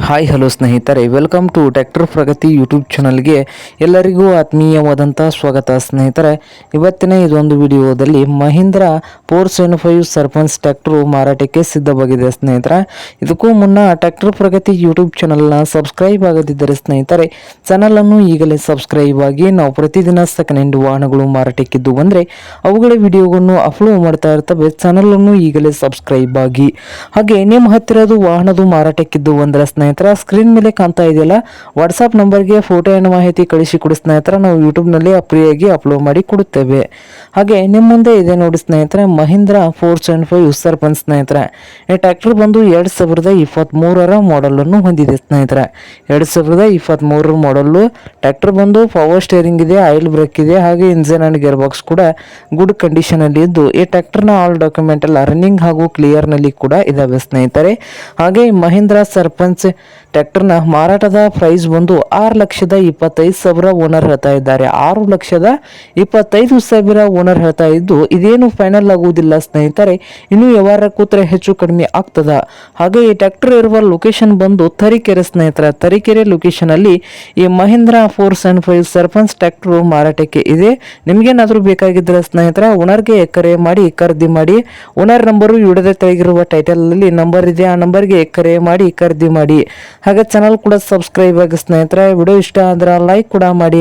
Hi hello ಸ್ನೇಹಿತರೆ, welcome to tractor Pragati YouTube ಚಾನಲ್ಗೆ ಎಲ್ಲರಿಗೂ ಆತ್ಮೀಯವಾದಂಥ ಸ್ವಾಗತ. ಸ್ನೇಹಿತರೆ, ಇವತ್ತಿನ ಇದೊಂದು ವಿಡಿಯೋದಲ್ಲಿ ಮಹೀಂದ್ರ 475 ಸರ್ಪಂಚ್ ಟ್ರ್ಯಾಕ್ಟರ್ ಮಾರಾಟಕ್ಕೆ ಸಿದ್ಧವಾಗಿದೆ. ಸ್ನೇಹಿತರೆ, ಇದಕ್ಕೂ ಮುನ್ನ ಟ್ರ್ಯಾಕ್ಟರ್ ಪ್ರಗತಿ ಯೂಟ್ಯೂಬ್ ಚಾನಲ್ನ ಸಬ್ಸ್ಕ್ರೈಬ್ ಆಗದಿದ್ದರೆ ಸ್ನೇಹಿತರೆ ಚಾನಲನ್ನು ಈಗಲೇ ಸಬ್ಸ್ಕ್ರೈಬ್ ಆಗಿ. ನಾವು ಪ್ರತಿದಿನ ಸೆಕೆಂಡ್ ಹ್ಯಾಂಡ್ ವಾಹನಗಳು ಮಾರಾಟಕ್ಕಿದ್ದು ಬಂದರೆ ಅವುಗಳ ವಿಡಿಯೋವನ್ನು ಅಪ್ಲೋಡ್ ಮಾಡ್ತಾ ಇರ್ತವೆ. ಚಾನಲನ್ನು ಈಗಲೇ ಸಬ್ಸ್ಕ್ರೈಬ್ ಆಗಿ. ಹಾಗೆ ನಿಮ್ಮ ಹತ್ತಿರದು ವಾಹನದು ಮಾರಾಟಕ್ಕಿದ್ದು ಬಂದರೆ ಸ್ನೇಹಿತರ ಸ್ಕ್ರೀನ್ ಮೇಲೆ ಕಾಣ್ತಾ ಇದೆಯಲ್ಲ, ವಾಟ್ಸ್ಆಪ್ ನಂಬರ್ಗೆ ಫೋಟೋ ಏನು ಮಾಹಿತಿ ಕಳಿಸಿ ಕೊಡಿ ಸ್ನೇಹಿತರ, ನಾವು ಯೂಟ್ಯೂಬ್ನಲ್ಲಿ ಫ್ರೀಯಾಗಿ ಅಪ್ಲೋಡ್ ಮಾಡಿ ಕೊಡುತ್ತೇವೆ. ಹಾಗೆ ನಿಮ್ಮ ಮುಂದೆ ಇದೆ ನೋಡಿ ಸ್ನೇಹಿತರೆ, ಮಹೀಂದ್ರ 475 ಸರ್ಪಂಚ್. ಸ್ನೇಹಿತರೆ, ಈ ಟ್ರ್ಯಾಕ್ಟರ್ ಬಂದು 2023ರ ಮಾಡಲನ್ನು ಹೊಂದಿದೆ. ಸ್ನೇಹಿತರೆ, 2023 ಮಾಡಲ್ಲು ಟ್ರ್ಯಾಕ್ಟರ್ ಬಂದು ಪವರ್ ಸ್ಟೇರಿಂಗ್ ಇದೆ, ಆಯಿಲ್ ಬ್ರೇಕ್ ಇದೆ, ಹಾಗೆ ಇಂಜಿನ್ ಅಂಡ್ ಗೇರ್ ಬಾಕ್ಸ್ ಕೂಡ ಗುಡ್ ಕಂಡೀಷನ್ ಅಲ್ಲಿ ಇದ್ದು ಈ ಟ್ರ್ಯಾಕ್ಟರ್ನ ಆಲ್ ಡಾಕ್ಯುಮೆಂಟ್ ಎಲ್ಲ ರನ್ನಿಂಗ್ ಹಾಗೂ ಕ್ಲಿಯರ್ ನಲ್ಲಿ ಕೂಡ ಇದಾವೆ. ಸ್ನೇಹಿತರೆ, ಹಾಗೆ ಮಹೀಂದ್ರ ಸರ್ಪಂಚ್ ಟ್ರ್ಯಾಕ್ಟರ್ನ ಮಾರಾಟದ ಪ್ರೈಸ್ ಬಂದು 6,25,000 ಓನರ್ ಹೇಳ್ತಾ ಇದ್ದಾರೆ. 6,25,000 ಓನರ್ ಹೇಳ್ತಾ ಇದ್ದು ಇದೇನು ಫೈನಲ್ ಆಗುವುದಿಲ್ಲ ಸ್ನೇಹಿತರೆ, ಇನ್ನು ವ್ಯವಹಾರ ಕೂತ್ರೆ ಹೆಚ್ಚು ಕಡಿಮೆ ಆಗ್ತದ. ಹಾಗೆ ಈ ಟ್ರ್ಯಾಕ್ಟರ್ ಇರುವ ಲೊಕೇಶನ್ ಬಂದು ತರೀಕೆರೆ. ಸ್ನೇಹಿತರೆ, ತರೀಕೆರೆ ಲೊಕೇಶನ್ ಅಲ್ಲಿ ಈ ಮಹೀಂದ್ರ 475 ಸರ್ಪಂಚ್ ಟ್ರ್ಯಾಕ್ಟರ್ ಮಾರಾಟಕ್ಕೆ ಇದೆ. ನಿಮ್ಗೇನಾದ್ರೂ ಬೇಕಾಗಿದ್ರೆ ಸ್ನೇಹಿತರೆ ಓನರ್ಗೆ ಕರೆ ಮಾಡಿ ಖರೀದಿ ಮಾಡಿ. ಓನರ್ ನಂಬರು ವಿಡಿಯೋದ ತೆಗೆದಿರುವ ಟೈಟಲ್ ಅಲ್ಲಿ ನಂಬರ್ ಇದೆ, ಆ ನಂಬರ್ಗೆ ಕರೆ ಮಾಡಿ ಖರೀದಿ ಮಾಡಿ. ಹಾಗೆ ಚಾನಲ್ ಕೂಡ ಸಬ್ಸ್ಕ್ರೈಬ್ ಆಗಿ ಸ್ನೇಹಿತರೆ. ವಿಡಿಯೋ ಇಷ್ಟ ಆದ್ರೆ ಲೈಕ್ ಕೂಡ ಮಾಡಿ.